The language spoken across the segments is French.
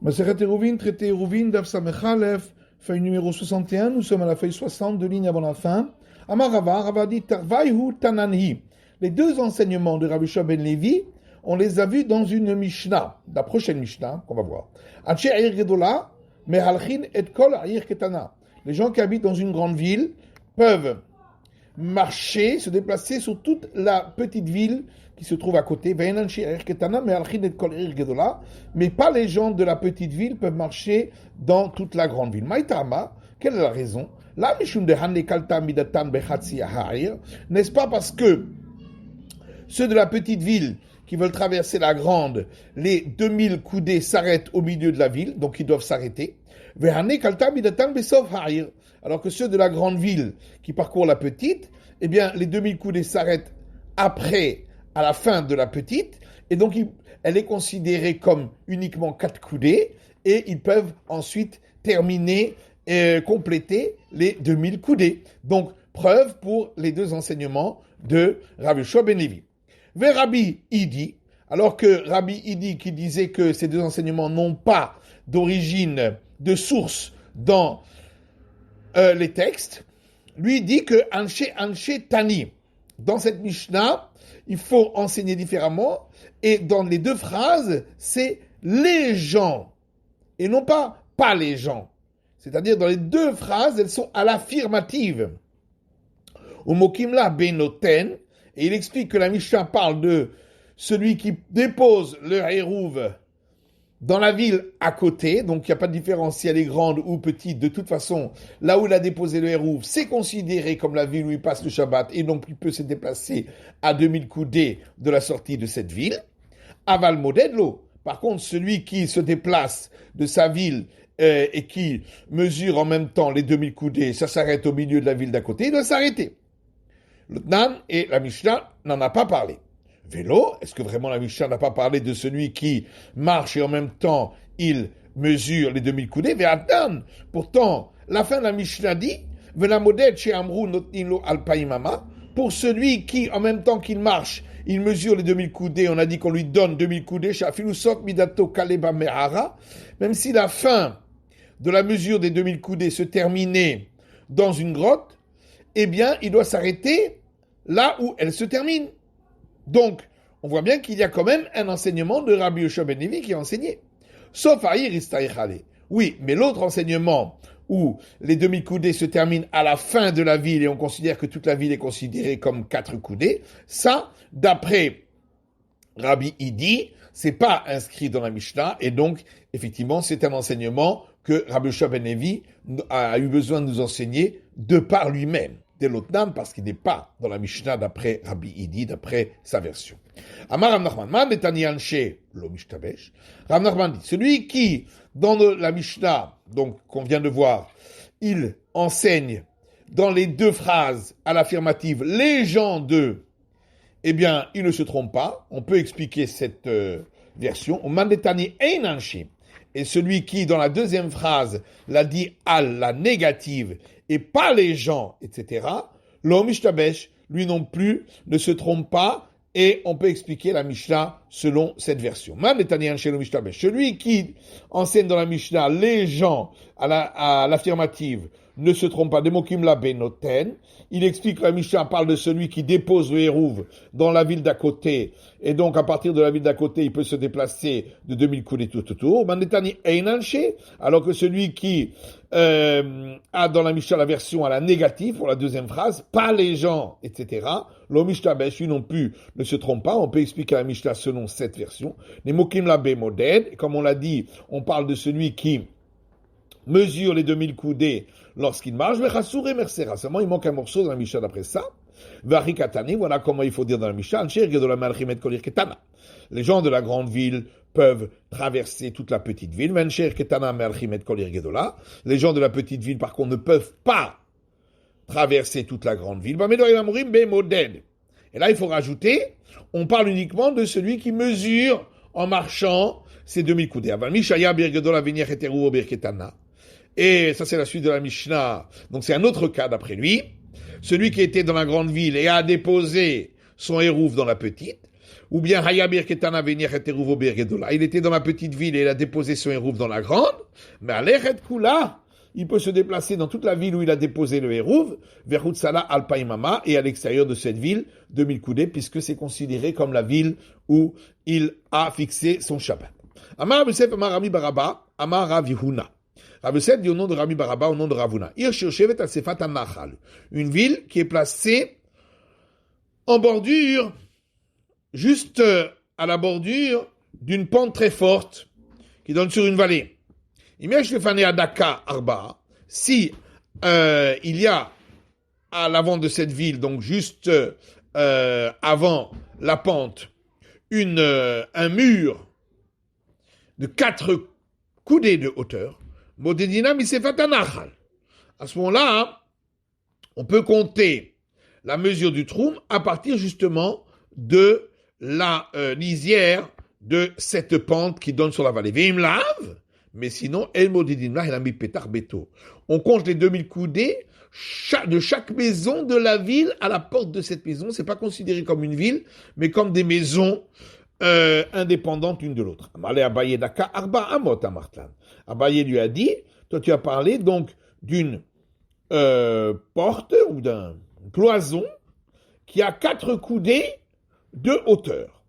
Masechet Eruvin, traité Eruvin, Daf Samechalef, feuille numéro 61, nous sommes à la feuille 60, 2 lignes avant la fin. Amar Rava, Rava dit Tarvaihu Tananhi. Les deux enseignements de Rabbi Shua ben Levi, on les a vus dans une Mishnah, la prochaine Mishnah qu'on va voir. Anshe Aïr Gedola, Mehalchin et Kol Aïr Ketana. Les gens qui habitent dans une grande ville peuvent marcher, se déplacer sur toute la petite ville qui se trouve à côté. Mais pas les gens de la petite ville peuvent marcher dans toute la grande ville. Maïtama, quelle est la raison? N'est-ce pas parce que ceux de la petite ville qui veulent traverser la grande, les 2000 coudées s'arrêtent au milieu de la ville, donc ils doivent s'arrêter. Alors que ceux de la grande ville qui parcourent la petite, eh bien, les 2000 coudées s'arrêtent après, à la fin de la petite, et donc elle est considérée comme uniquement 4 coudées, et ils peuvent ensuite terminer, compléter les 2000 coudées. Donc, preuve pour les deux enseignements de Rabbi Shua ben Levi. Vers Rabbi Idi, alors que Rabbi Idi qui disait que ces deux enseignements n'ont pas d'origine, de source dans les textes, lui dit que Anshe Tani, dans cette Mishnah, il faut enseigner différemment, et dans les deux phrases, c'est les gens, et non pas les gens. C'est-à-dire, dans les deux phrases, elles sont à l'affirmative. Umokimla benoten, et il explique que la Mishnah parle de celui qui dépose le hérouv dans la ville à côté, donc il n'y a pas de différence si elle est grande ou petite, de toute façon, là où il a déposé le hérouv, c'est considéré comme la ville où il passe le Shabbat, et donc il peut se déplacer à 2000 coudées de la sortie de cette ville. Aval modedlo, par contre, celui qui se déplace de sa ville et qui mesure en même temps les 2000 coudées, ça s'arrête au milieu de la ville d'à côté, il doit s'arrêter. L'Otnan et la Mishnah n'en a pas parlé. Vélo, est-ce que vraiment la Mishnah n'a pas parlé de celui qui marche et en même temps il mesure les 2000 coudées? Ve'atan, pourtant, la fin de la Mishnah dit Ve'lamoded she'amru notninlo alpaimama, pour celui qui, en même temps qu'il marche, il mesure les 2000 coudées, on a dit qu'on lui donne 2000 coudées, she'afilusot midato kaleba me'ara, même si la fin de la mesure des 2000 coudées se terminait dans une grotte, eh bien, il doit s'arrêter là où elle se termine. Donc, on voit bien qu'il y a quand même un enseignement de Rabbi Shua ben Levi qui est enseigné. Sauf Aïr Istaïchale. Oui, mais l'autre enseignement où les 2000 coudées se terminent à la fin de la ville et on considère que toute la ville est considérée comme 4 coudées, ça, d'après Rabbi Idi, c'est pas inscrit dans la Mishnah et donc, effectivement, c'est un enseignement que Rabbi Shua ben Levi a eu besoin de nous enseigner de par lui-même. De l'Otnan, parce qu'il n'est pas dans la Mishnah d'après Rabbi Idi, d'après sa version. Amar Rav Nachman, man netani anshe lo mishtabesh. Rav Nachman dit, celui qui, dans la Mishnah, donc qu'on vient de voir, il enseigne dans les deux phrases à l'affirmative, les gens de, eh bien, il ne se trompe pas. On peut expliquer cette version. Man netani ein anshe. Et celui qui, dans la deuxième phrase, l'a dit à la négative, et pas les gens, etc., l'homme Mishtabesh, lui non plus, ne se trompe pas, et on peut expliquer la Mishnah selon cette version. Celui qui enseigne dans la Mishnah les gens à l'affirmative ne se trompe pas. Demokim la benoten. Il explique que la Mishnah parle de celui qui dépose le hérouv dans la ville d'à côté, et donc à partir de la ville d'à côté, il peut se déplacer de 2000 coudées tout autour. Mandetani einanche, alors que celui qui a dans la Mishnah la version à la négative pour la deuxième phrase, pas les gens, etc. L'omishtabesh, lui non plus, ne se trompe pas. On peut expliquer la Mishnah selon cette version. Les mokim la bemoded, comme on l'a dit, on parle de celui qui mesure les 2000 coudées lorsqu'il marche, seulement il manque un morceau dans la Mishnah d'après ça. Voilà comment il faut dire dans la Mishnah. Les gens de la grande ville peuvent traverser toute la petite ville. Les gens de la petite ville, par contre, ne peuvent pas traverser toute la grande ville. Et là, il faut rajouter, on parle uniquement de celui qui mesure en marchant ces 2000 coudées. Et ça, c'est la suite de la Mishnah. Donc, c'est un autre cas d'après lui. Celui qui était dans la grande ville et a déposé son hérouv dans la petite. ou bien Hayabir Ketana venir et Eruvo Bergedola. Il était dans la petite ville et il a déposé son Eruv dans la grande, mais à l'Echet Kula, il peut se déplacer dans toute la ville où il a déposé le Eruv, vers Hutsala Alpaimama, et à l'extérieur de cette ville, 2000 coudées, puisque c'est considéré comme la ville où il a fixé son Shabbat. Amar Rav Yosef, Amar Rami Baraba, Amar Rav Yehuna. Rav Yosef dit au nom de Rami Baraba, au nom de Ravuna. Ir Shevet Asefat Anachal. Une ville qui est placée en bordure, juste à la bordure d'une pente très forte qui donne sur une vallée. Si il y a à l'avant de cette ville, donc juste avant la pente, un mur de 4 coudées de hauteur, à ce moment-là, on peut compter la mesure du troum à partir justement de la lisière de cette pente qui donne sur la vallée. Veim lave, mais sinon, on compte les 2000 coudées de chaque maison de la ville à la porte de cette maison. C'est pas considéré comme une ville, mais comme des maisons indépendantes l'une de l'autre. Abaye lui a dit, toi tu as parlé donc d'une porte ou d'une cloison qui a 4 coudées de hauteur.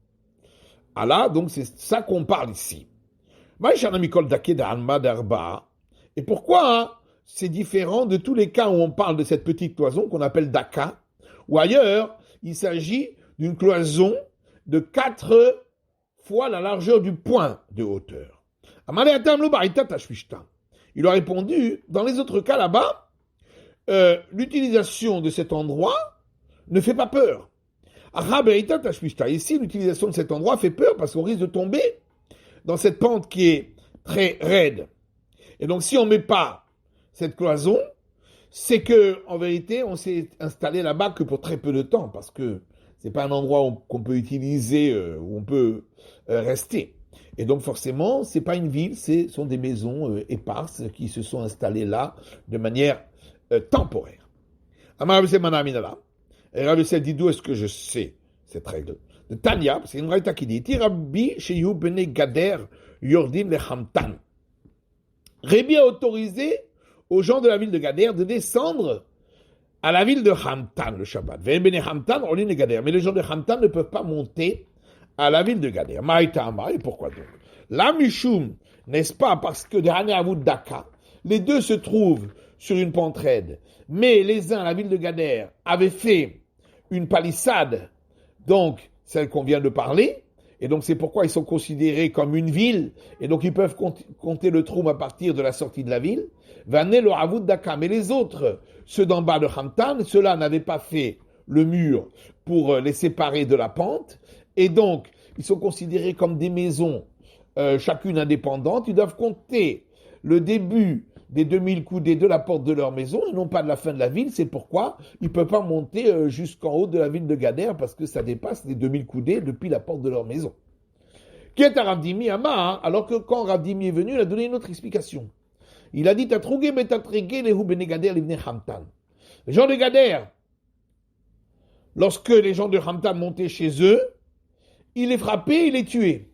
Ah là, donc c'est ça qu'on parle ici. Et pourquoi c'est différent de tous les cas où on parle de cette petite cloison qu'on appelle Daka, ou ailleurs, il s'agit d'une cloison de 4 fois la largeur du point de hauteur. Il a répondu, dans les autres cas là-bas, l'utilisation de cet endroit ne fait pas peur. Ici, l'utilisation de cet endroit fait peur parce qu'on risque de tomber dans cette pente qui est très raide. Et donc, si on ne met pas cette cloison, c'est que, en vérité, on s'est installé là-bas que pour très peu de temps, parce que c'est pas un endroit qu'on peut utiliser, où on peut rester. Et donc, forcément, c'est pas une ville, ce sont des maisons éparses qui se sont installées là de manière temporaire. Amar Rav Yosef Manaminala. Et Rav Yosef dit d'où est-ce que je sais cette règle? De Tanya, parce qu'il y a une raïta qui dit Ti Rabbi Sheyu Bene Gader Yordim le Hamtan. Rabbi a autorisé aux gens de la ville de Gader de descendre à la ville de Hamtan le Shabbat. Bene Hamtan, on lit Gader. Mais les gens de Hamtan ne peuvent pas monter à la ville de Gader. Maïta Amar, et pourquoi donc? La Mishum, n'est-ce pas, parce que de Hanéavou Daka, les deux se trouvent sur une pente raide. Mais les uns, la ville de Gader, avaient fait une palissade, donc celle qu'on vient de parler, et donc c'est pourquoi ils sont considérés comme une ville, et donc ils peuvent compter le troum à partir de la sortie de la ville. Vané le Havoud Daka, mais les autres, ceux d'en bas de Hamtan, ceux-là n'avaient pas fait le mur pour les séparer de la pente, et donc ils sont considérés comme des maisons, chacune indépendante. Ils doivent compter le début des 2000 coudées de la porte de leur maison et non pas de la fin de la ville. C'est pourquoi ils ne peuvent pas monter jusqu'en haut de la ville de Gader parce que ça dépasse les 2000 coudées depuis la porte de leur maison. Qui est à Rav Dimi Amar, alors que quand Rav Dimi est venu, il a donné une autre explication. Il a dit Tatrouge metatrege lehu bene Gader livne Hamtan. Les gens de Gader, lorsque les gens de Hamtan montaient chez eux, il les frappait, il les tuait.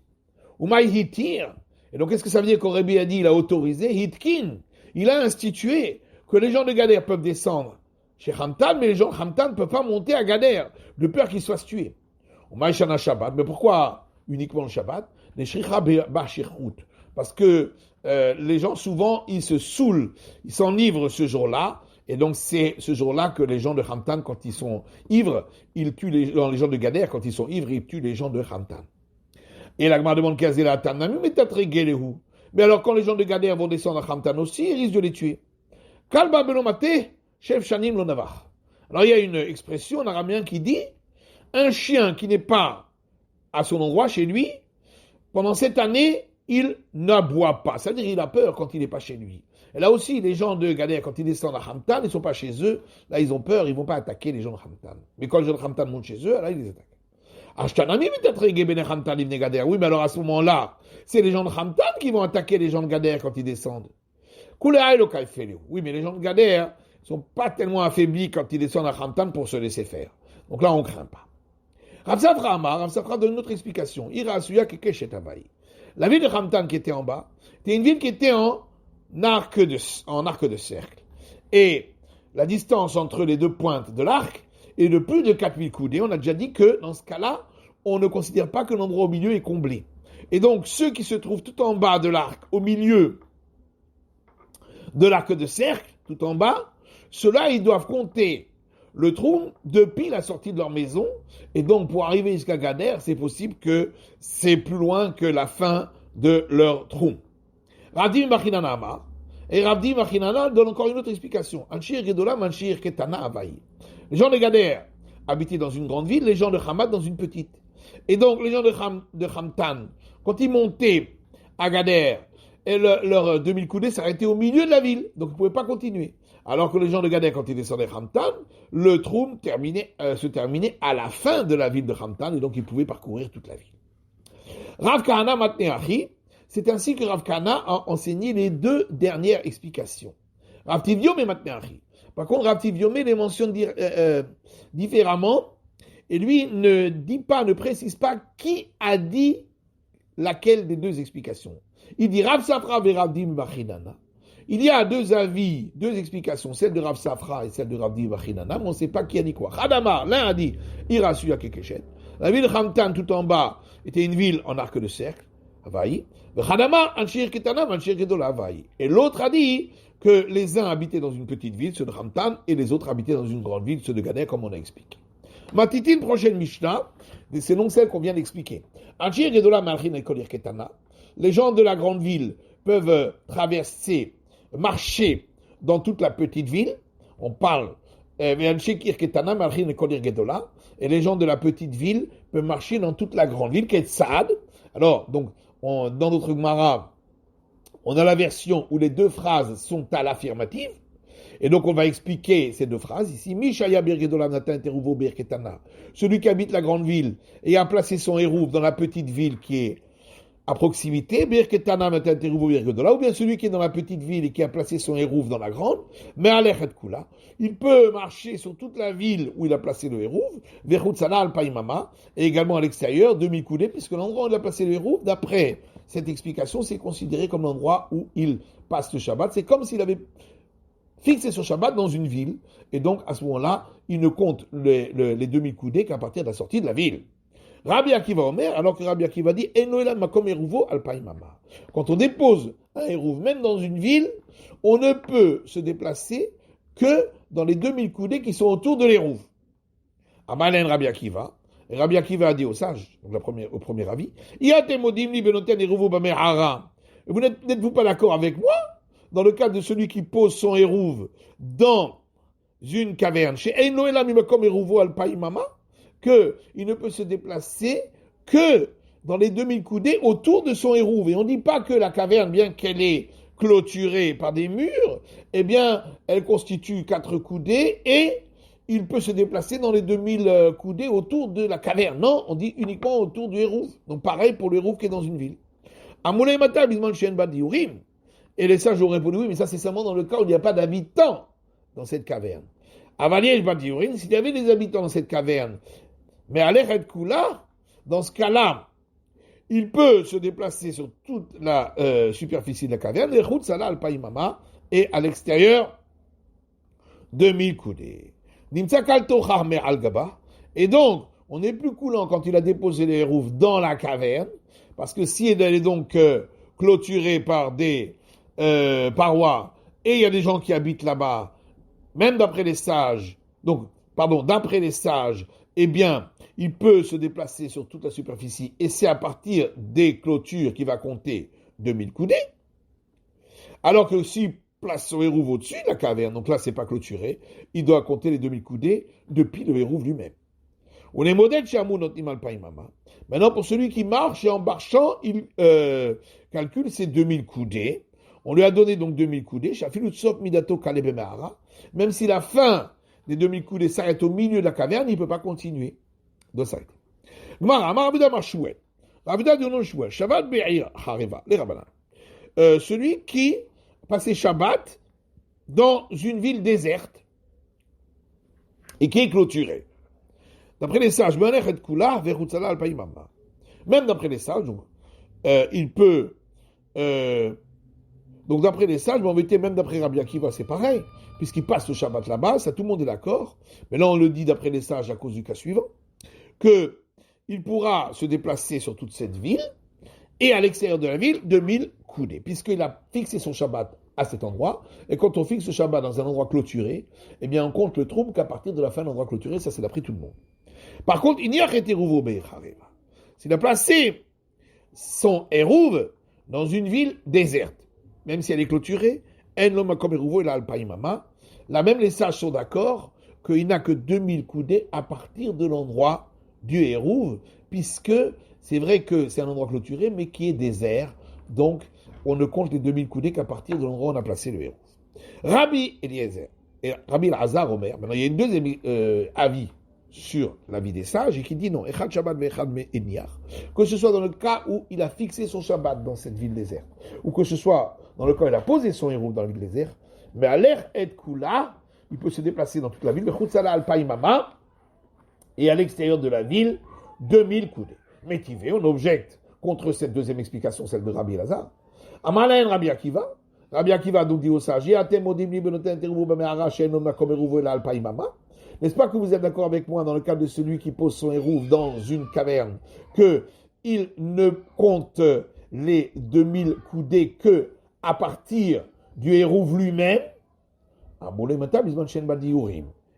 Umaï hitir. Et donc, qu'est-ce que ça veut dire qu'au Rabbi a dit, il a autorisé, hitkin. Il a institué que les gens de Gader peuvent descendre chez Hamtan, mais les gens de Hamtan ne peuvent pas monter à Gader, de peur qu'ils soient tués. Umaï shana Shabbat. Mais pourquoi uniquement le Shabbat? Les shricha ba'shirchut. Parce que les gens, souvent, ils se saoulent, ils s'enivrent ce jour-là. Et donc, c'est ce jour-là que les gens de Hamtan, quand ils sont ivres, ils tuent les gens de Gader, quand ils sont ivres, ils tuent les gens de Hamtan. Et l'Agma demande mais alors, quand les gens de Gader vont descendre à Hamtan aussi, ils risquent de les tuer. Kalba belomate, chef shanim lo navar. Alors, il y a une expression en araméen qui dit un chien qui n'est pas à son endroit chez lui, pendant cette année, il n'aboie pas. C'est-à-dire, il a peur quand il n'est pas chez lui. Et là aussi, les gens de Gader, quand ils descendent à Hamtan, ils ne sont pas chez eux. Là, ils ont peur, ils ne vont pas attaquer les gens de Hamtan. Mais quand les gens de Hamtan montent chez eux, là, ils les attaquent. Oui, mais alors à ce moment-là, c'est les gens de Hamtan qui vont attaquer les gens de Gader quand ils descendent. Oui, mais les gens de Gader ne sont pas tellement affaiblis quand ils descendent à Hamtan pour se laisser faire. Donc là, on ne craint pas. Rav Safra donne une autre explication. Ira Asuya Kekeshet Avaï. La ville de Khamtan qui était en bas, c'était une ville qui était en arc de cercle. Et la distance entre les deux pointes de l'arc est de plus de 4000 coudées. On a déjà dit que dans ce cas-là, on ne considère pas que l'endroit au milieu est comblé. Et donc, ceux qui se trouvent tout en bas de l'arc, au milieu de l'arc de cercle, tout en bas, ceux-là, ils doivent compter le trou depuis la sortie de leur maison. Et donc, pour arriver jusqu'à Gader, c'est possible que c'est plus loin que la fin de leur trou. Ravdi Machinana Amar. Et Ravdi Machinana donne encore une autre explication. Anshir Gedola, Manshir Ketana Avaï. Les gens de Gader habitaient dans une grande ville, les gens de Hamad dans une petite. Et donc, les gens de Khamtan, quand ils montaient à Gader, et leur 2000 coudées s'arrêtaient au milieu de la ville, donc ils ne pouvaient pas continuer. Alors que les gens de Gader, quand ils descendaient Khamtan, le troum se terminait à la fin de la ville de Khamtan, et donc ils pouvaient parcourir toute la ville. Rav Kahana Matneachi, c'est ainsi que Rav Kahana a enseigné les deux dernières explications. Rav Tivyome et Matneachi. Par contre, Rav Tivyome les mentionne différemment, et lui ne précise pas qui a dit laquelle des deux explications. Il dit Rav Safra et Rav Dim Bachinana. Il y a deux avis, deux explications, celle de Rav Safra et celle de Rav Dim Bachinana, mais on ne sait pas qui a dit quoi. Khadamar, l'un a dit Ira Suya Kekeshet. La ville de Khamtan tout en bas était une ville en arc de cercle, Havaï. Khadamar, Anshir Ketana, Anshir Kedola, Havaï. Et l'autre a dit que les uns habitaient dans une petite ville, ceux de Khamtan, et les autres habitaient dans une grande ville, ceux de Gader, comme on a expliqué. Matitine, prochaine Mishnah, c'est non celle qu'on vient d'expliquer. Anshir Gedola Malchin et Kolir Ketana. Les gens de la grande ville peuvent marcher dans toute la petite ville. On parle et les gens de la petite ville peuvent marcher dans toute la grande ville, Ketsad. Alors, donc, dans notre Gemara, on a la version où les deux phrases sont à l'affirmative. Et donc, on va expliquer ces deux phrases ici. Mishaya Birgedola Natan Teruvo Birketana. Celui qui habite la grande ville et a placé son hérouve dans la petite ville qui est à proximité, Birketana Natan Teruvo Birgedola, ou bien celui qui est dans la petite ville et qui a placé son hérouve dans la grande, mais à l'Echet Kula. Il peut marcher sur toute la ville où il a placé le hérouve, Verhutzana al Paimama, et également à l'extérieur, 2000 coudées, puisque l'endroit où il a placé le hérouve, d'après cette explication, c'est considéré comme l'endroit où il passe le Shabbat. C'est comme s'il avait fixé son Shabbat dans une ville, et donc à ce moment-là, il ne compte les 2000 coudées qu'à partir de la sortie de la ville. Rabbi Akiva Omer, alors que Rabbi Akiva dit makom eruvo al paimama. Quand on dépose un hérouve, même dans une ville, on ne peut se déplacer que dans les 2000 coudées qui sont autour de l'hérouve. Amalen Rabbi Akiva, et Rabbi Akiva a dit aux sages, donc au premier avis, vous n'êtes-vous pas d'accord avec moi dans le cas de celui qui pose son hérouve dans une caverne, chez makom eruvo al paimama, qu'il ne peut se déplacer que dans les 2000 coudées autour de son hérouve. Et on ne dit pas que la caverne, bien qu'elle est clôturée par des murs, eh bien, elle constitue 4 coudées et il peut se déplacer dans les 2000 coudées autour de la caverne. Non, on dit uniquement autour du hérouve. Donc pareil pour le hérouve qui est dans une ville. Et les sages auraient répondu, oui, mais ça c'est seulement dans le cas où il n'y a pas d'habitants dans cette caverne. S'il y avait des habitants dans cette caverne, mais à l'Echet Kula, dans ce cas-là, il peut se déplacer sur toute la superficie de la caverne, et à l'extérieur, 2000 coudées. Et donc, on n'est plus coulant quand il a déposé les hérouves dans la caverne, parce que si elle est donc clôturée par des parois, et il y a des gens qui habitent là-bas, même d'après les sages, d'après les sages, eh bien, il peut se déplacer sur toute la superficie, et c'est à partir des clôtures qu'il va compter 2000 coudées. Alors que s'il place son hérouve au-dessus de la caverne, donc là, c'est pas clôturé, il doit compter les 2000 coudées depuis le hérouve lui-même. On est modèle chez Amunot Imal Paimama. Maintenant, pour celui qui marche et en marchant, il calcule ses 2000 coudées. On lui a donné donc 2000 coudées. Même si la fin des 2000 coudées s'arrête au milieu de la caverne, il ne peut pas continuer de s'arrêter. Celui qui passait Shabbat dans une ville déserte et qui est clôturée. D'après les sages, même d'après les sages, donc, il peut. Donc d'après les sages, mais en vérité, même d'après Rabbi Akiva, c'est pareil, puisqu'il passe le Shabbat là-bas, ça tout le monde est d'accord. Mais là, on le dit d'après les sages à cause du cas suivant, qu'il pourra se déplacer sur toute cette ville, et à l'extérieur de la ville, 2000 coudées, puisqu'il a fixé son Shabbat à cet endroit, et quand on fixe le Shabbat dans un endroit clôturé, eh bien on compte le trouble qu'à partir de la fin de l'endroit clôturé, ça c'est d'après tout le monde. Par contre, il n'y a été rouveau be'echareva. S'il a placé son Hérouv dans une ville déserte, même si elle est clôturée, en l'homme comme Hérouvo il a alpaïmama, là même les sages sont d'accord qu'il n'a que 2000 coudées à partir de l'endroit du Hérouv, puisque c'est vrai que c'est un endroit clôturé, mais qui est désert, donc on ne compte les 2000 coudées qu'à partir de l'endroit où on a placé le Hérouv. Rabbi Eliezer et Rabbi Elazar Omer, maintenant il y a une deuxième avis sur la vie des sages et qui dit non, Echad Shabbat ve'Echad Me'eniach, que ce soit dans le cas où il a fixé son Shabbat dans cette ville déserte, ou que ce soit dans le cas où il a posé son héros dans la ville déserte, mais à l'air et Kula, il peut se déplacer dans toute la ville, le Chutzala Alpaïmama, et à l'extérieur de la ville, 2000 coudées. Métivé, on objecte contre cette deuxième explication, celle de Rabbi Elazar. Amalaen Rabbi Akiva, Rabbi Akiva donc dit aux sages, n'est-ce pas que vous êtes d'accord avec moi dans le cas de celui qui pose son hérouve dans une caverne, qu'il ne compte les 2000 coudées que à partir du hérouve lui-même?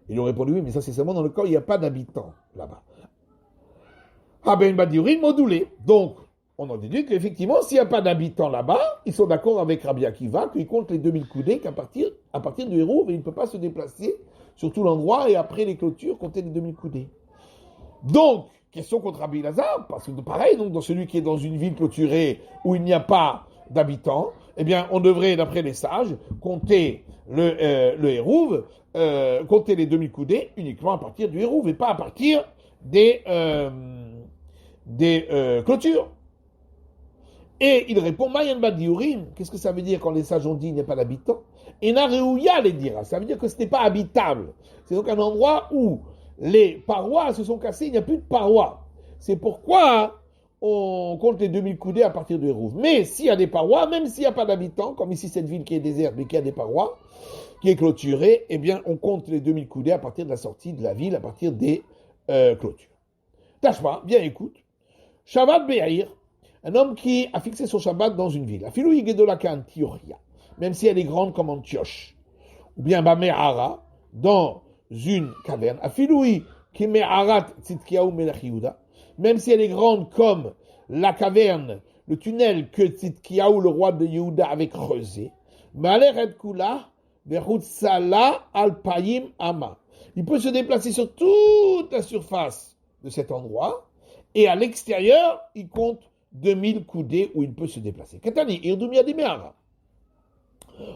Il aurait répondu oui, mais ça c'est seulement dans le cas où il n'y a pas d'habitants là-bas. Donc, on en déduit qu'effectivement, s'il n'y a pas d'habitants là-bas, ils sont d'accord avec Rabbi Akiva qu'ils comptent les 2000 coudées qu'à partir du hérouve et il ne peut pas se déplacer sur tout l'endroit, et après les clôtures, compter les 2000 coudées. Donc, question contre Rabbi Elazar, parce que pareil, donc, dans celui qui est dans une ville clôturée où il n'y a pas d'habitants, eh bien, on devrait, d'après les sages, compter le hérouve, compter les 2000 coudées uniquement à partir du hérouve, et pas à partir des clôtures. Et il répond, Mayan Badiurim, qu'est-ce que ça veut dire quand les sages ont dit il n'y a pas d'habitants? Et Naréouya les dira, ça veut dire que ce n'est pas habitable. C'est donc un endroit où les parois se sont cassées, il n'y a plus de parois. C'est pourquoi on compte les 2000 coudées à partir du hérouve. Mais s'il y a des parois, même s'il n'y a pas d'habitants, comme ici cette ville qui est déserte mais qui a des parois, qui est clôturée, eh bien on compte les 2000 coudées à partir de la sortie de la ville, à partir des clôtures. Tashma, bien écoute. Shabbat Be'ir, un homme qui a fixé son Shabbat dans une ville. Afilou Yigedolaka Antiochia, même si elle est grande comme Antioche. Ou bien Bame'ara, dans une caverne. Afiloui Kime'arat Tzidkiaou Melech Yehuda, même si elle est grande comme la caverne, le tunnel que Tzidkiaou, le roi de Yehuda, avait creusé. Ma'aler et Kula, Vechutzala Alpayim Ama. Il peut se déplacer sur toute la surface de cet endroit, et à l'extérieur, il compte 2000 coudées où il peut se déplacer. Katani, Irdumia de Me'ara.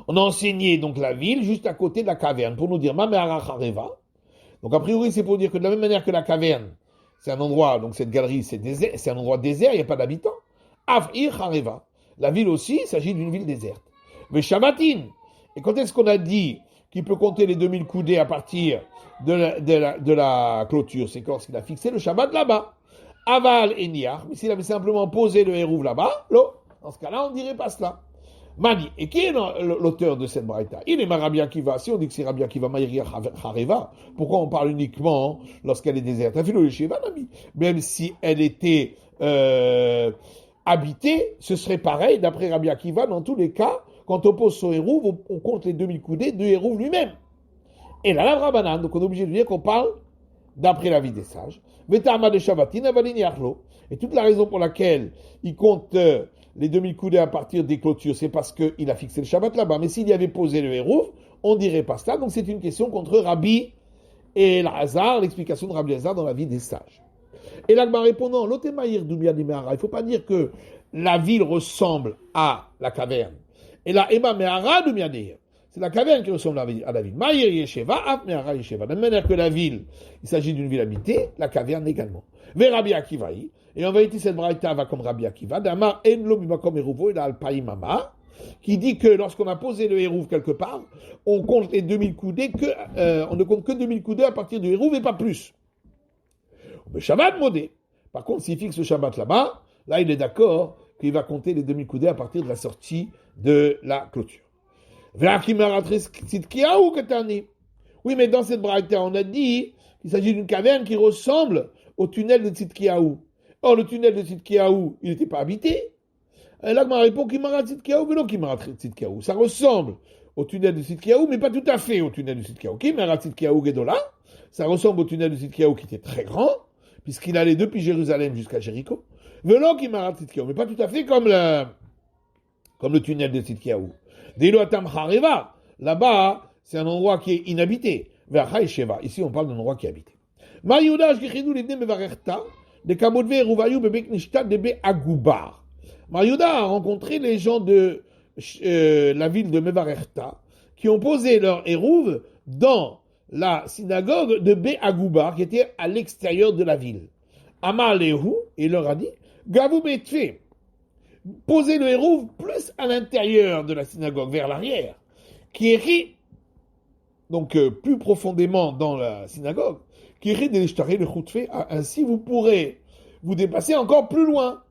On a enseigné donc la ville juste à côté de la caverne pour nous dire Mame'ara Chareva. Donc a priori, c'est pour dire que de la même manière que la caverne, c'est un endroit, donc cette galerie, c'est un endroit désert, il n'y a pas d'habitants. Afir Chareva. La ville aussi, il s'agit d'une ville déserte. Mais Shabbatin. Et quand est-ce qu'on a dit qu'il peut compter les 2000 coudées à partir de la clôture? C'est quand il a fixé le Shabbat là-bas. Aval et Niach, mais s'il avait simplement posé le hérouve là-bas, dans ce cas-là, on ne dirait pas cela. Mani, et qui est l'auteur de cette braïta? Il est Rabbi Akiva. Si on dit que c'est Rabbi Akiva, Maïria Hareva, pourquoi on parle uniquement lorsqu'elle est déserte? Même si elle était habitée, ce serait pareil, d'après Rabbi Akiva, dans tous les cas, quand on pose son hérouve, on compte les 2000 coudées de hérouve lui-même. Et là, la Rabanan, donc on est obligé de dire qu'on parle d'après la vie des sages. Vetama de Shabbatin, Avalin Yachlo. Et toute la raison pour laquelle il compte les 2000 coudées à partir des clôtures, c'est parce qu'il a fixé le Shabbat là-bas. Mais s'il y avait posé le hérouve, on dirait pas cela. Donc c'est une question contre Rabbi et Elazar, l'explication de Rabbi Elazar dans la vie des sages. Et l'Agma répondant, l'Otemaïr Doumia Dimehara, il ne faut pas dire que la ville ressemble à la caverne. Et la Ema Mehara Doumia Deir. C'est la caverne qui ressemble à la ville. Maïr Yesheva, Ap Mehara Yesheva. De la même manière que la ville, il s'agit d'une ville habitée, la caverne également. Ve Rabbi Akivaï. Et en vérité, cette braïta va comme Rabbi Akiva, Damar Enlo Bimakom Eruvo, il a Alpaïmama, qui dit que lorsqu'on a posé le hérouve quelque part, on compte les 2000 coudées on ne compte que 2000 coudées à partir du hérouve et pas plus. Le Shabbat modé. Par contre, s'il fixe le Shabbat là-bas, là, il est d'accord qu'il va compter les demi-coudées à partir de la sortie de la clôture. Oui, mais dans cette braïta, on a dit qu'il s'agit d'une caverne qui ressemble au tunnel de Tzidkiyahu. Or, le tunnel de Tzidkiyahu, il n'était pas habité. Et là, on répond qu'il m'a Tzidkiyahu, mais non qu'il m'a Tzidkiyahu. Ça ressemble au tunnel de Tzidkiyahu, mais pas tout à fait au tunnel de Tzidkiyahu. Qui m'a Tzidkiyahu Gedola? Ça ressemble au tunnel de Tzidkiyahu qui était très grand, puisqu'il allait depuis Jérusalem jusqu'à Jéricho. Velo qui m'a Tzidkiyahu, mais pas tout à fait comme le tunnel de Tzidkiyahu. Delo Atam Hareva, là-bas, c'est un endroit qui est inhabité. Vers Sheva, ici on parle d'un endroit qui est habité. Mariuda, Shkichidou, l'Ibne Mevarechta, de Kabodve, Rouvayu, Bebek Nishta, Debe Agoubar. Mariuda a rencontré les gens de la ville de Mevarechta qui ont posé leur hérouve dans la synagogue de Be Agoubar, qui était à l'extérieur de la ville. Amar Lehu, il leur a dit, Gavou Betfe, posez le hérouve plus à l'intérieur de la synagogue, vers l'arrière, qui écrit, donc plus profondément dans la synagogue, qui écrit de l'Ishtari le Choutfe, ainsi vous pourrez vous déplacer encore plus loin,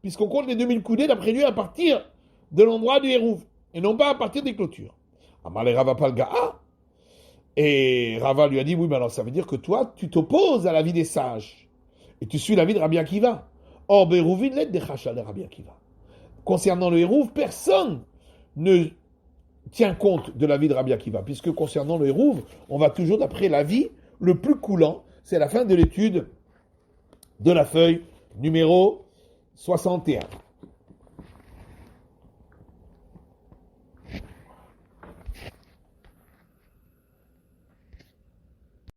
puisqu'on compte les 2000 coudées d'après lui à partir de l'endroit du hérouve, et non pas à partir des clôtures. Amar le Rava Palga'a, et Rava lui a dit, oui, mais alors ça veut dire que toi, tu t'opposes à la vie des sages, et tu suis la vie de Rabbi Akiva. Or, Berouvin l'aide des Chacha de Rabbi Akiva. Concernant le hérouve, personne ne tient compte de la vie de Rabbi Akiva, puisque concernant le hérouve, on va toujours d'après la vie le plus coulant. C'est la fin de l'étude de la feuille numéro 61.